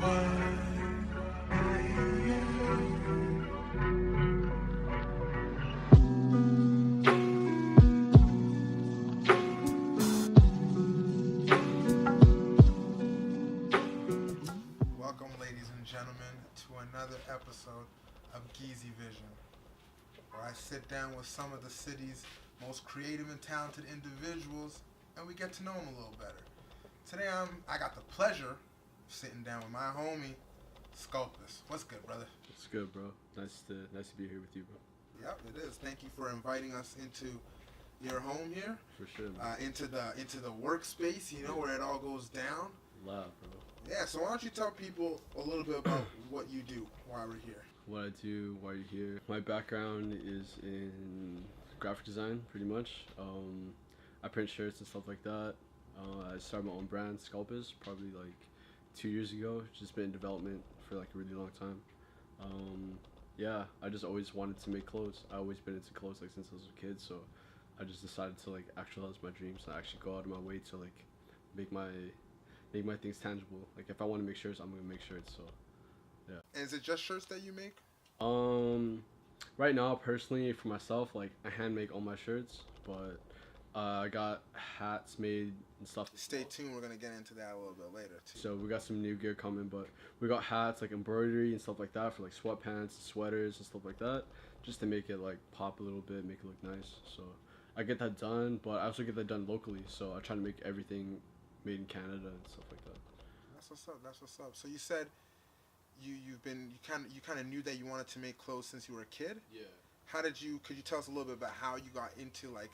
Welcome, ladies and gentlemen, to another episode of Geezy Vision, where I sit down with some of the city's most creative and talented individuals, and we get to know them a little better. Today, I got the pleasure of sitting down with my homie, Skulpist. What's good, brother? It's good, bro. Nice to be here with you, bro. Yep, it is. Thank you for inviting us into your home here. For sure, man. Into the workspace, where it all goes down. Loud, bro. Yeah, so why don't you tell people a little bit about what you do while we're here? What I do, why you're here. My background is in graphic design, pretty much. I print shirts and stuff like that. I started my own brand, Skulpist, probably like 2 years ago. Just been in development for like a really long time. Yeah, I just always wanted to make clothes. I always been into clothes like since I was a kid, so I just decided to like actualize my dreams and actually go out of my way to like make my things tangible. Like if I want to make shirts, I'm gonna make shirts. So yeah. And is it just shirts that you make? Right now, personally, for myself, like I hand make all my shirts, but I got hats made and stuff. Stay tuned, we're gonna get into that a little bit later too. So we got some new gear coming, but we got hats, like embroidery and stuff like that for like sweatpants, sweaters and stuff like that, just to make it like pop a little bit, make it look nice. So I get that done, but I also get that done locally. So I try to make everything made in Canada and stuff like that. That's what's up. That's what's up. So you said you kind of knew that you wanted to make clothes since you were a kid. Yeah. Could you tell us a little bit about how you got into like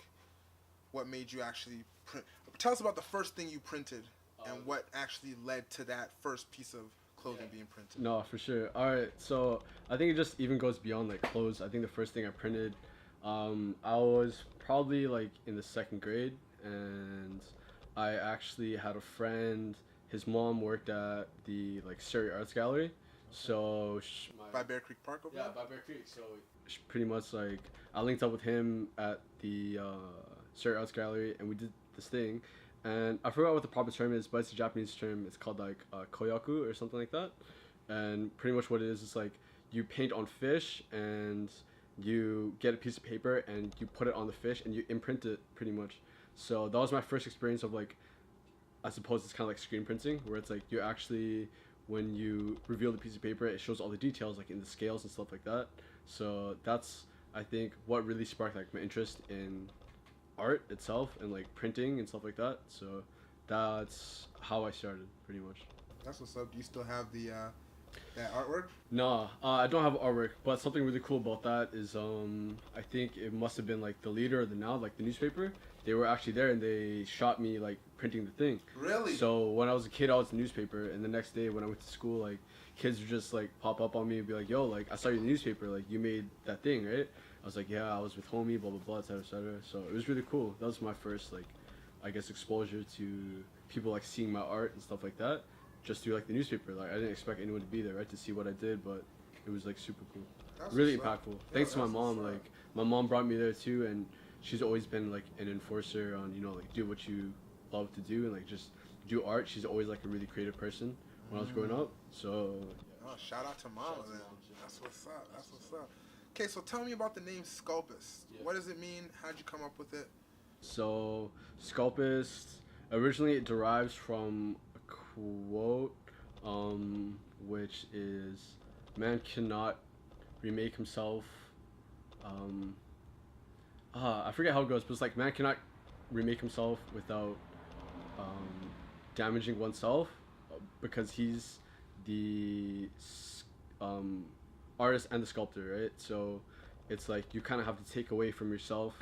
what made you actually print? Tell us about the first thing you printed and what actually led to that first piece of clothing being printed. No, for sure. All right, so I think it just even goes beyond like clothes. I think the first thing I printed, I was probably like in the second grade, and I actually had a friend. His mom worked at the like Surrey Arts Gallery, so by Bear Creek Park over there? by Bear Creek. So pretty much like I linked up with him at the Surrey Arts Gallery, and we did this thing, and I forgot what the proper term is, but it's a Japanese term. It's called like koyaku or something like that, and pretty much what it is like you paint on fish and you get a piece of paper and you put it on the fish and you imprint it pretty much. So that was my first experience of like, I suppose it's kind of like screen printing, where it's like you actually, when you reveal the piece of paper, it shows all the details like in the scales and stuff like that. So that's, I think, what really sparked like my interest in art itself and like printing and stuff like that. So that's how I started pretty much. That's what's up. Do you still have the that artwork? No, I don't have artwork, but something really cool about that is I think it must have been like the Leader or the Now, like the newspaper. They were actually there and they shot me like printing the thing. Really? So when I was a kid, I was the newspaper, and the next day when I went to school, like kids would just like pop up on me and be like, "Yo, like I saw you in the newspaper, like you made that thing, right?" I was like, "Yeah, I was with homie, blah blah blah, etc. etc." So it was really cool. That was my first like, I guess, exposure to people like seeing my art and stuff like that, just through like the newspaper. Like I didn't expect anyone to be there, right, to see what I did, but it was like super cool. That's really impactful. Thanks to my mom. Like my mom brought me there too, and she's always been like an enforcer on, like do what you love to do and like just do art. She's always like a really creative person when I was growing up. So shout out to mama then. That's what's up. That's what's up. Okay, so tell me about the name Skulpist. Yeah. What does it mean? How'd you come up with it? So Skulpist, originally it derives from a quote, which is, "Man cannot remake himself." I forget how it goes, but it's like man cannot remake himself without damaging oneself, because he's the artist and the sculptor, right? So it's like you kind of have to take away from yourself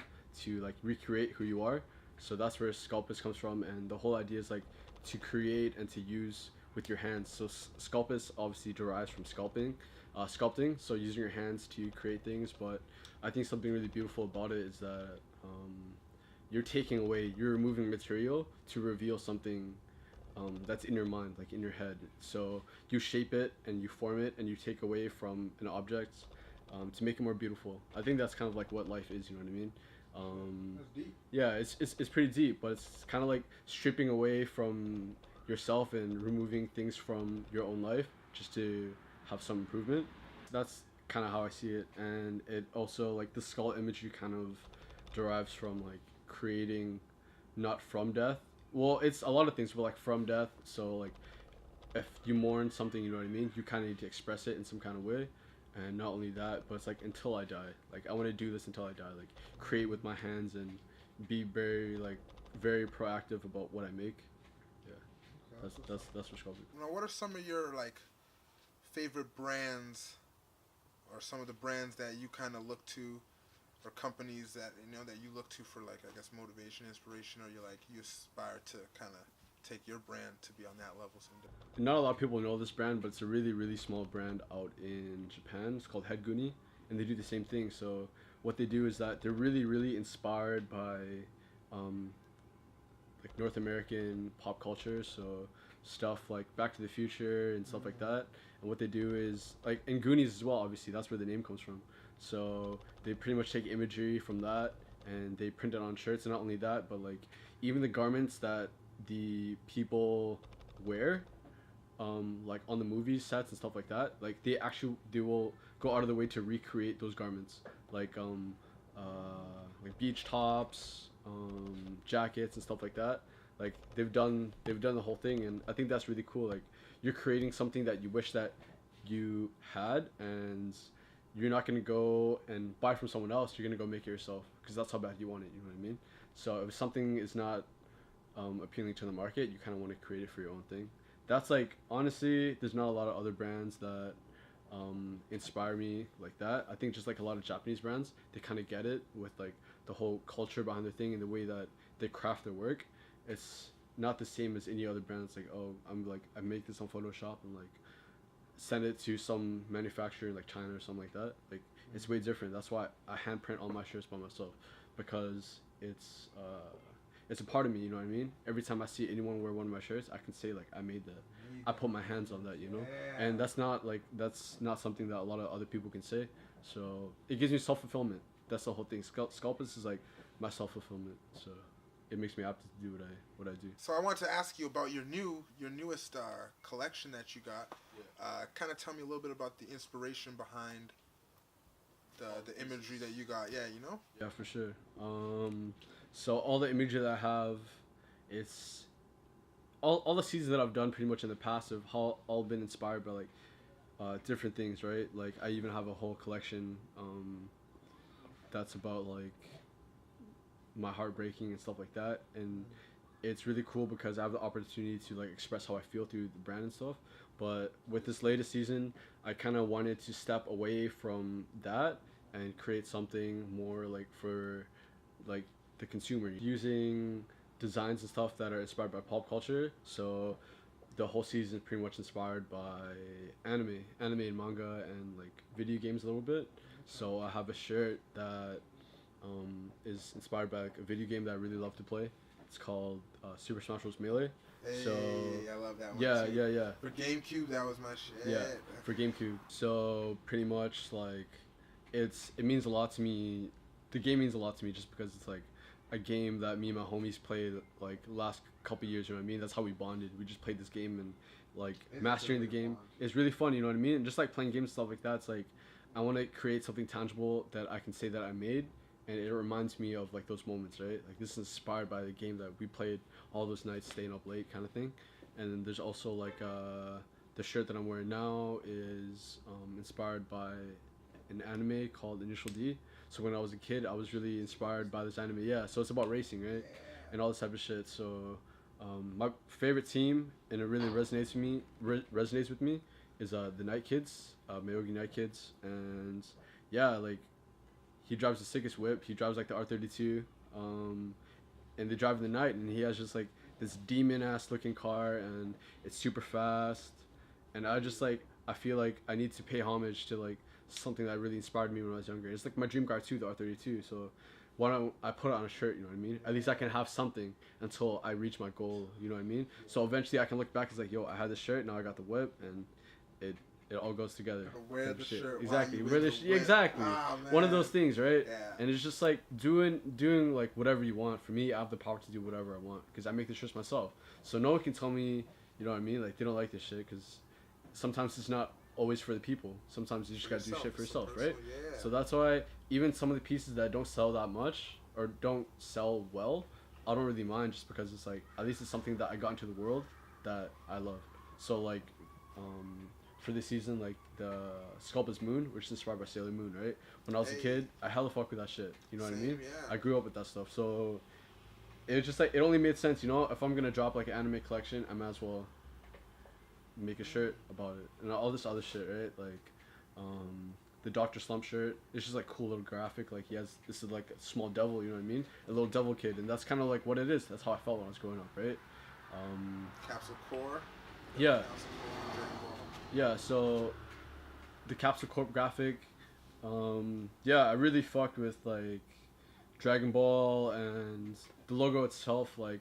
to like recreate who you are. So that's where Sculpist comes from, and the whole idea is like to create and to use with your hands. So Sculpist obviously derives from sculpting, so using your hands to create things. But I think something really beautiful about it is that you're removing material to reveal something that's in your mind, like in your head. So you shape it and you form it and you take away from an object to make it more beautiful. I think that's kind of like what life is, you know what I mean? That's deep. Yeah, it's pretty deep, but it's kind of like stripping away from yourself and removing things from your own life just to have some improvement. That's kind of how I see it, and it also like the skull imagery kind of derives from like creating not from death. Well, it's a lot of things, but like from death. So like if you mourn something, you know what I mean, you kind of need to express it in some kind of way. And not only that, but it's like until I die, like I want to do this until I die, like create with my hands and be very like very proactive about what I make. Yeah, that's for sculpting. Now, what are some of your like favorite brands, or some of the brands that you kind of look to, or companies that that you look to for like I guess motivation, inspiration, or you aspire to kind of take your brand to be on that level someday? Not a lot of people know this brand, but it's a really really small brand out in Japan. It's called Headguni, and they do the same thing. So what they do is that they're really really inspired by um, like North American pop culture. So stuff like Back to the Future and stuff like that. And what they do is like in Goonies as well. Obviously, that's where the name comes from. So they pretty much take imagery from that and they print it on shirts. And not only that, but like even the garments that the people wear, like on the movie sets and stuff like that, like they will go out of the way to recreate those garments, like beach tops, jackets and stuff like that. Like they've done the whole thing, and I think that's really cool. Like you're creating something that you wish that you had, and you're not gonna go and buy from someone else. You're gonna go make it yourself because that's how bad you want it. You know what I mean? So if something is not appealing to the market, you kind of want to create it for your own thing. That's like honestly, there's not a lot of other brands that inspire me like that. I think just like a lot of Japanese brands, they kind of get it with like the whole culture behind their thing and the way that they craft their work. It's not the same as any other brand. It's like, oh, I make this on Photoshop and like send it to some manufacturer in like China or something like that. Like it's way different. That's why I handprint all my shirts by myself, because it's a part of me. You know what I mean? Every time I see anyone wear one of my shirts, I can say like I made that. I put my hands on that. You know, and that's not something that a lot of other people can say. So it gives me self fulfillment. That's the whole thing. Sculpist is like my self fulfillment. So it makes me happy to do what I do. So I wanted to ask you about your newest collection that you got. Yeah. Kind of tell me a little bit about the inspiration behind the imagery that you got. Yeah, you know. Yeah, for sure. So all the imagery that I have, it's all the seasons that I've done pretty much in the past have all been inspired by like different things, right? Like I even have a whole collection that's about like my heartbreaking and stuff like that, and it's really cool because I have the opportunity to like express how I feel through the brand and stuff. But with this latest season, I kind of wanted to step away from that and create something more like for like the consumer, using designs and stuff that are inspired by pop culture. So the whole season is pretty much inspired by anime and manga and like video games a little bit. So I have a shirt that is inspired by like a video game that I really love to play. It's called Super Smash Bros. Melee. Hey, so I love that one yeah, too. yeah. For GameCube, that was my shit. Yeah, for GameCube. So pretty much like it means a lot to me. The game means a lot to me just because it's like a game that me and my homies played like last couple years. You know what I mean? That's how we bonded. We just played this game and like mastering the game is really fun. You know what I mean? And just like playing games and stuff like that, it's like I want to create something tangible that I can say that I made. And it reminds me of like those moments, right? Like this is inspired by the game that we played all those nights staying up late kind of thing. And then there's also like the shirt that I'm wearing now is inspired by an anime called Initial D. So when I was a kid, I was really inspired by this anime. Yeah, so it's about racing, right? And all this type of shit. So my favorite team, and it really resonates with me, is the Night Kids, Mayogi Night Kids. And yeah, like he drives the sickest whip. He drives like the R32, and they drive in the night. And he has just like this demon ass looking car, and it's super fast. And I feel like I need to pay homage to like something that really inspired me when I was younger. It's like my dream car too, the R32. So why don't I put it on a shirt? You know what I mean? At least I can have something until I reach my goal. You know what I mean? So eventually I can look back. It's like, yo, I had this shirt. Now I got the whip, and it all goes together. Wear the shirt. Exactly. Wear the exactly. Oh, one of those things, right? Yeah. And it's just like doing like whatever you want. For me, I have the power to do whatever I want because I make the shirts myself. So no one can tell me You know what I mean? Like they don't like this shit because sometimes it's not always for the people. Sometimes you just gotta do shit for yourself, right? Yeah. So that's why even some of the pieces that don't sell that much or don't sell well, I don't really mind just because it's like at least it's something that I got into the world that I love. So like, for this season, like the Skulpist Moon, which is inspired by Sailor Moon, right? When I was a kid, I hella fuck with that shit. You know what I mean? Yeah. I grew up with that stuff, so it was just like it only made sense, you know. If I'm gonna drop like an anime collection, I might as well make a shirt about it and all this other shit, right? Like, the Doctor Slump shirt. It's just like cool little graphic. Like he has this is like a small devil, you know what I mean? A little devil kid, and that's kind of like what it is. That's how I felt when I was growing up, right? Capsule Core. Yeah. Capsule Core, Dragon Ball. Yeah. So the Capsule Corp graphic. Yeah, I really fucked with like Dragon Ball and the logo itself. Like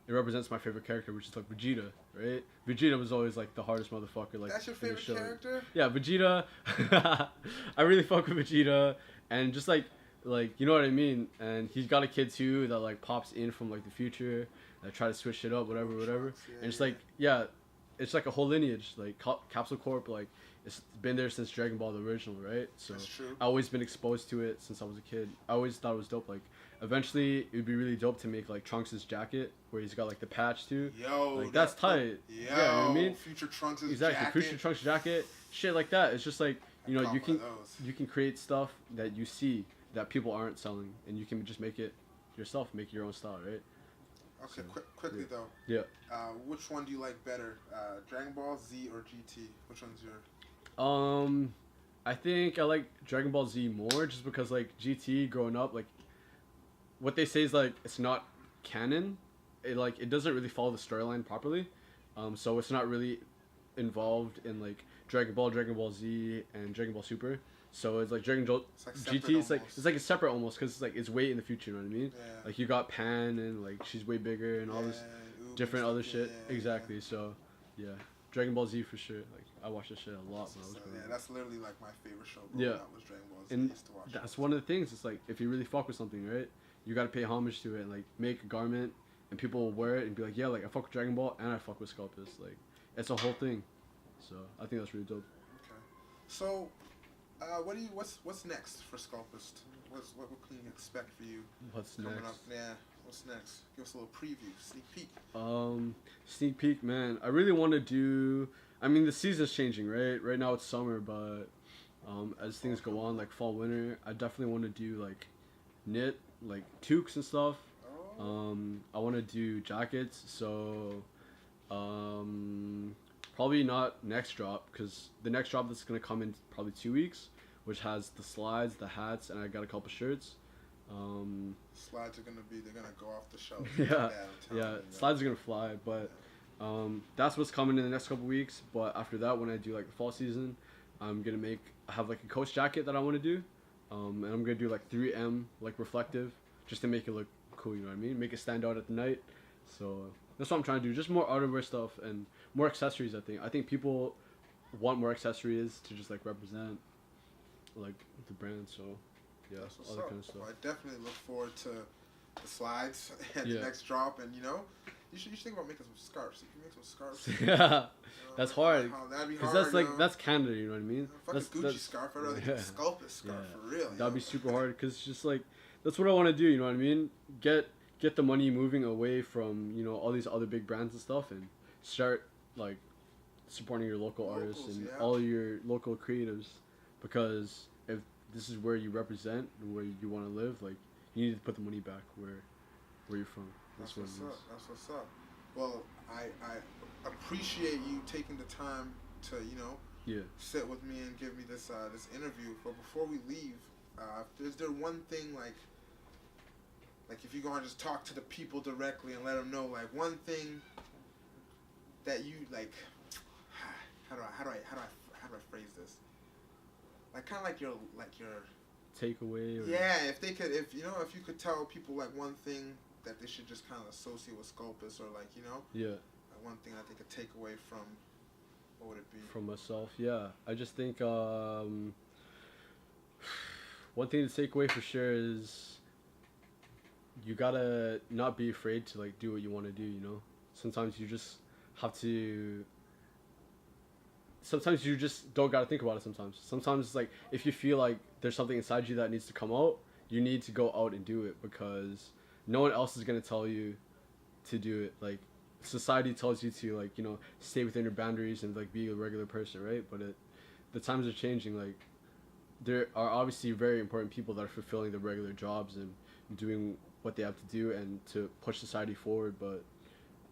it represents my favorite character, which is like Vegeta, right? Vegeta was always like the hardest motherfucker. Like That's your in the favorite show. character? Yeah, Vegeta. I really fuck with Vegeta, and just like you know what I mean. And he's got a kid too that like pops in from like the future. That try to switch it up, whatever. And it's like it's like a whole lineage. Like Capsule Corp, like it's been there since Dragon Ball the original, right? So That's true. I always been exposed to it since I was a kid. I always thought it was dope. Like eventually it would be really dope to make like Trunks' jacket where he's got like the patch too. Yo, like that's tight. Yo, yeah, you know what I mean? Future Trunks' exactly. jacket. Future Trunks jacket, shit like that. It's just like you know you can create stuff that you see that people aren't selling, and you can just make it yourself, make it your own style, right? Okay, quickly though. Yeah. Which one do you like better, Dragon Ball Z or GT? Which one's your? I think I like Dragon Ball Z more just because like GT growing up, like what they say is like it's not canon. It doesn't really follow the storyline properly. So it's not really involved in like Dragon Ball Z, and Dragon Ball Super. So it's like GT. It's like it's separate almost because it's like it's way in the future. You know what I mean? Yeah. Like you got Pan and like she's way bigger and all this different other shit. Yeah, exactly. So yeah, Dragon Ball Z for sure. Like I watched this shit a lot when I was growing up. Yeah, that's literally like my favorite show. Was Dragon Ball Z. And I used to watch that's one of the things. It's like if you really fuck with something, right? You gotta pay homage to it and like make a garment, and people will wear it and be like, yeah, like I fuck with Dragon Ball and I fuck with Skulpist. Like it's a whole thing. So I think that's really dope. Okay. So, what's next for Skulpist? What can you expect for you? What's coming next? up? Yeah. What's next? Give us a little preview, sneak peek. Sneak peek, man. I really want to do. I mean, the season's changing, right? Right now it's summer, but as things go on, like fall, winter, I definitely want to do like knit, like toques and stuff. Oh. I want to do jackets, so probably not next drop because the next drop that's gonna come in probably 2 weeks, which has the slides, the hats, and I got a couple shirts. Slides are they're gonna go off the shelf. Yeah. Slides are gonna fly, but that's what's coming in the next couple weeks. But after that, when I do like the fall season, I'm gonna have like a coach jacket that I want to do, and I'm gonna do like 3M like reflective, just to make it look cool. You know what I mean? Make it stand out at the night. So that's what I'm trying to do. Just more outerwear stuff and more accessories. I think people want more accessories to just like represent like the brand. So yeah, all that kind of stuff. Well, I definitely look forward to the slides and the next drop, and you should think about making some scarves. If you make some scarves, yeah, that's hard. That'd be because hard. that's like that's Canada, you know what I mean? Fucking Gucci scarf. I'd rather get a Skulpist scarf for real. That'd be super hard because it's just like that's what I want to do. You know what I mean? Get the money moving away from all these other big brands and stuff, and start like supporting your local artists and all your local creatives, because if this is where you represent and where you want to live, like you need to put the money back where you're from. That's what's up. That's what's up. Well, I appreciate you taking the time to sit with me and give me this interview. But before we leave, is there one thing like if you go and just talk to the people directly and let them know like one thing that you like, how do I phrase this? Like kind of like your takeaway. If you could tell people like one thing that they should just kind of associate with Skulpist, or like one thing that they could take away from, what would it be? From myself, yeah. I just think one thing to take away for sure is you gotta not be afraid to like do what you want to do. Sometimes you just have to. Sometimes you just don't gotta think about it. Sometimes it's like if you feel like there's something inside you that needs to come out, you need to go out and do it because no one else is gonna tell you to do it. Like society tells you to like stay within your boundaries and like be a regular person, right? But the times are changing. Like there are obviously very important people that are fulfilling their regular jobs and doing what they have to do and to push society forward. But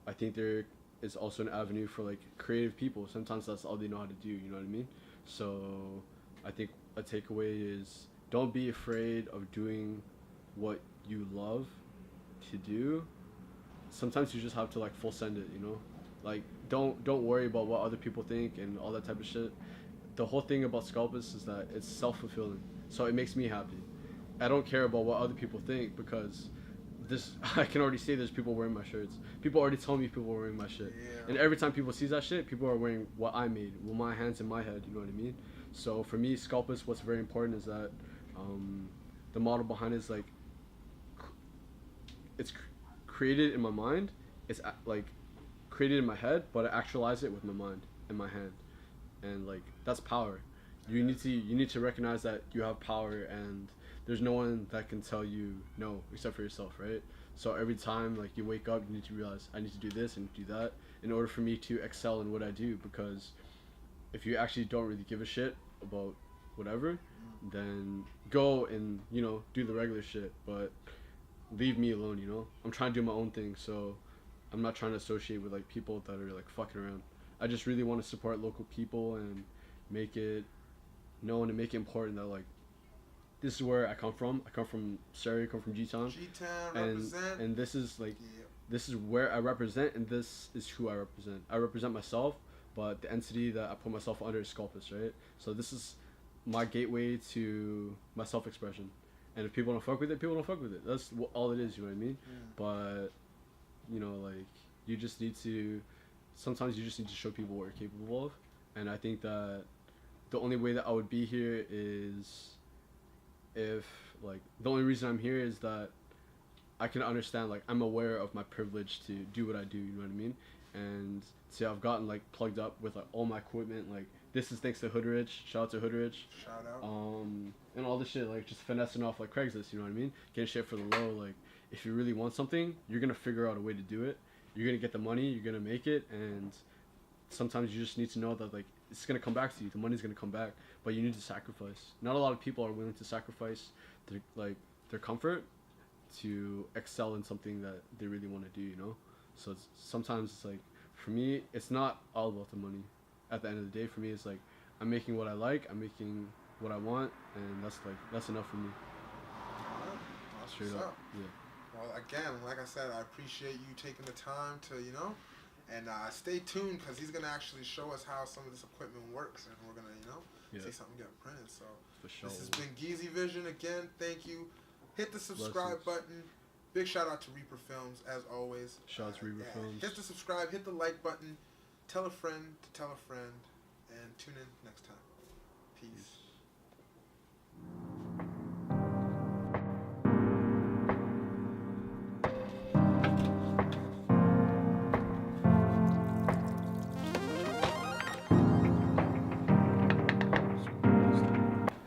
I think there is also an avenue for like creative people. Sometimes that's all they know how to do. You know what I mean? So I think a takeaway is don't be afraid of doing what you love to do. Sometimes you just have to like full send it, like don't worry about what other people think and all that type of shit. The whole thing about Skulpist is that it's self-fulfilling, so it makes me happy. I don't care about what other people think because this I can already say there's people wearing my shirts. People already tell me people are wearing my shit. Yeah. And every time people see that shit, people are wearing what I made with my hands in my head, you know what I mean? So for me, Skulpist, what's very important is that the model behind it is like it's created in my mind. It's like created in my head, but I actualize it with my mind and my hand. And like that's power. You need to recognize that you have power and there's no one that can tell you no except for yourself, right? So every time like you wake up, you need to realize I need to do this and do that in order for me to excel in what I do. Because if you actually don't really give a shit about whatever, then go and do the regular shit, but leave me alone. I'm trying to do my own thing, so I'm not trying to associate with like people that are like fucking around. I just really want to support local people and make it known and make it important that like this is where I come from. I come from Surrey, I come from G-Town. G-Town, represent. And this is like, this is where I represent, and this is who I represent. I represent myself, but the entity that I put myself under is Skulpist, right? So this is my gateway to my self-expression. And if people don't fuck with it, people don't fuck with it. That's all it is, you know what I mean? But, like, you just need to, sometimes you just need to show people what you're capable of. And I think that the only way that I would be here is if, like, the only reason I'm here is that I can understand, like, I'm aware of my privilege to do what I do, you know what I mean? And see, I've gotten, like, plugged up with, like, all my equipment, like, this is thanks to Hoodrich. Shout out to Hoodrich. Shout out. And all this shit, like, just finessing off, like, Craigslist, you know what I mean? Getting shit for the low, like, if you really want something, you're gonna figure out a way to do it. You're gonna get the money, you're gonna make it, and sometimes you just need to know that, like, it's gonna come back to you. The money's gonna come back, but you need to sacrifice. Not a lot of people are willing to sacrifice their comfort to excel in something that they really want to do, you know? So sometimes it's like, for me, it's not all about the money. At the end of the day, for me, it's like, I'm making what I like, I'm making what I want, and that's enough for me. That's Straight what's up. up. Yeah. Well, again, like I said, I appreciate you taking the time to, and stay tuned because he's going to actually show us how some of this equipment works, and we're going to, see something get printed. So For sure. This has been Geezy Vision. Again, thank you. Hit the subscribe Blessings. button. Big shout out to Reaper Films, as always. Shout out to Reaper Films. Hit the subscribe, hit the like button, tell a friend to tell a friend, and tune in next time. Peace.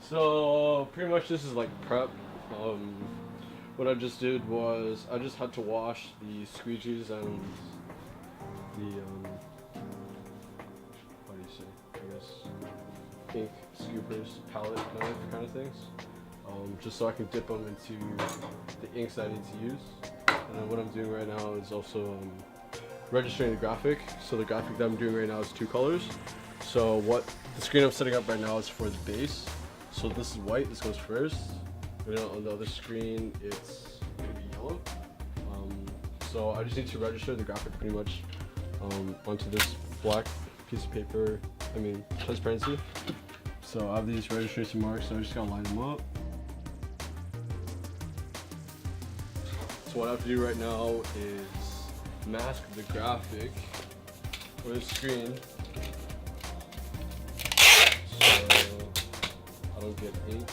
So pretty much this is like prep. What I just did was I just had to wash the squeegees and the what do you say? I guess ink scoopers, palette knife kind of things. Just so I can dip them into the inks that I need to use. And then what I'm doing right now is also registering the graphic. So the graphic that I'm doing right now is 2 colors. So what the screen I'm setting up right now is for the base. So this is white, this goes first. And then on the other screen, it's gonna be yellow. So I just need to register the graphic pretty much onto this black piece of paper, transparency. So I have these registration marks, so I just gotta line them up. So what I have to do right now is mask the graphic for the screen. So I don't get ink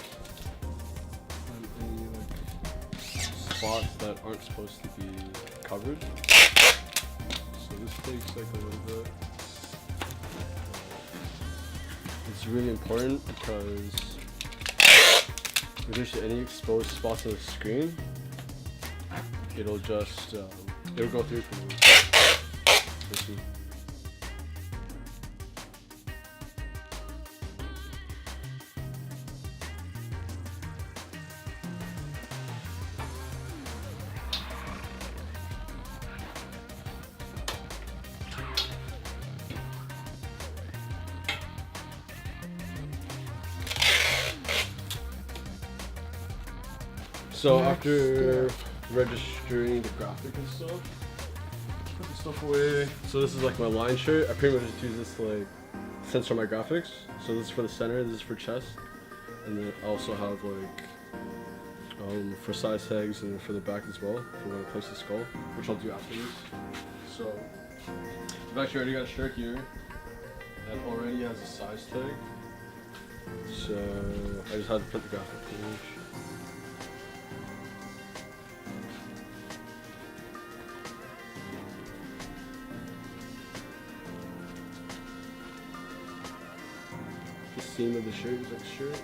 on any spots that aren't supposed to be covered. So this takes like a little bit. It's really important because if there's any exposed spots on the screen, it'll just it'll go through for you. Let's see. So after registering the graphic and stuff, put the stuff away. So this is like my line shirt. I pretty much just use this to like censor my graphics. So this is for the center, this is for chest. And then I also have like for size tags and for the back as well, for when I place the skull, which I'll do after this. So I've actually already got a shirt here that already has a size tag. So I just had to print the graphic page. The seam of the shirt is like shirt.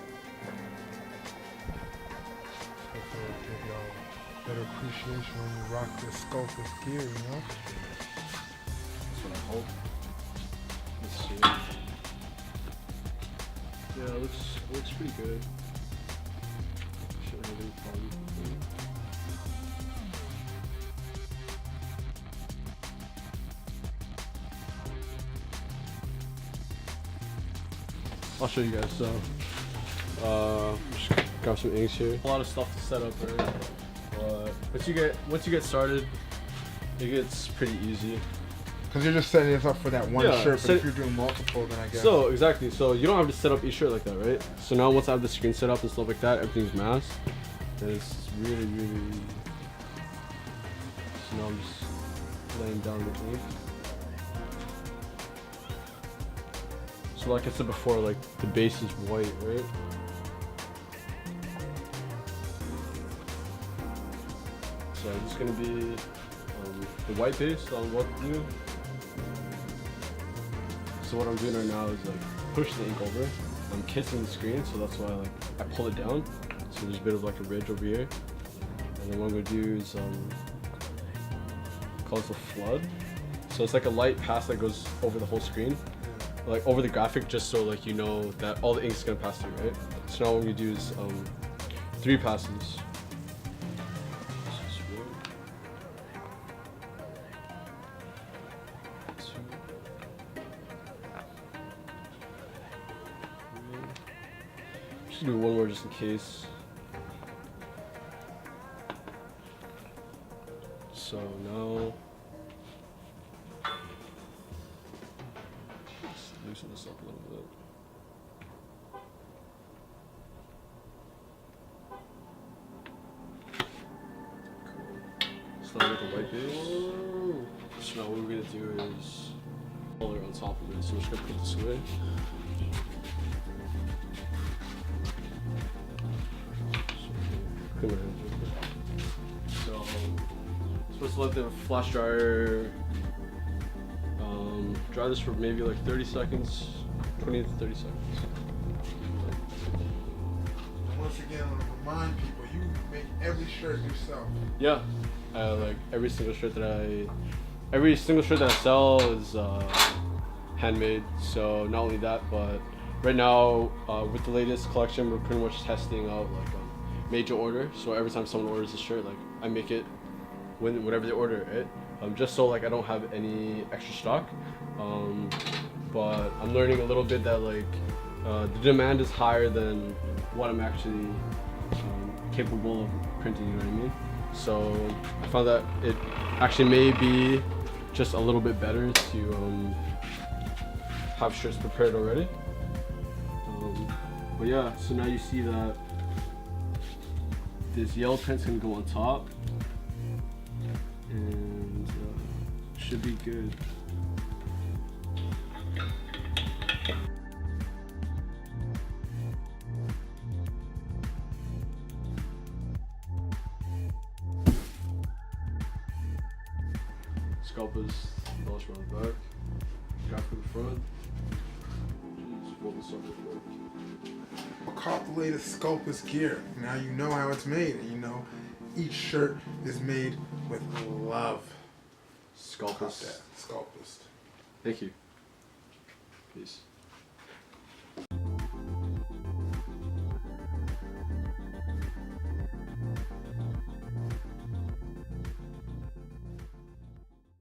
Hopefully it'll give y'all better appreciation when you rock this Skulpist gear, you know? That's what I hope. Let's see. Yeah, it looks pretty good. Shouldn't have any problems with it. I'll show you guys. So, just grab some inks here. A lot of stuff to set up, right? But once you get started, it gets pretty easy. Because you're just setting this up for that one Yeah, shirt, but if you're doing multiple, then I guess. So exactly. So you don't have to set up each shirt like that, right? So now once I have the screen set up and stuff like that, everything's masked. And it's really, really. So now I'm just laying down the ink. So like I said before, like the base is white, right? So it's gonna be the white base on what to do. So what I'm doing right now is like push the ink over. I'm kissing the screen, so that's why like I pull it down. So there's a bit of like a ridge over here. And then what I'm gonna do is call this a flood. So it's like a light pass that goes over the whole screen, like over the graphic, just so like you know that all the ink's gonna pass through, right? So now what I'm gonna do is 3 passes. Just do one more just in case. So now, let's loosen this up a little bit. Cool. Start with the white base. So now what we're gonna do is color on top of it. So we're just gonna put this away. So, supposed to let the flash dryer dry this for maybe like 30 seconds, 20 to 30 seconds. Once again, I want to remind people, you make every shirt yourself. Yeah, like every single shirt that I sell is handmade. So not only that, but right now with the latest collection, we're pretty much testing out like made to order. So every time someone orders a shirt, like I make it whenever they order it, just so like I don't have any extra stock. But I'm learning a little bit that like the demand is higher than what I'm actually capable of printing, you know what I mean? So I found that it actually may be just a little bit better to have shirts prepared already. But yeah, so now you see that this yellow print's gonna go on top, and should be good. Skulpist, the else around the back. Got from the front. Jeez, fold this up real quick. Caught the latest Skulpist gear. Now you know how it's made, and you know each shirt is made with love. Caught Skulpist. that. Skulpist. Thank you. Peace.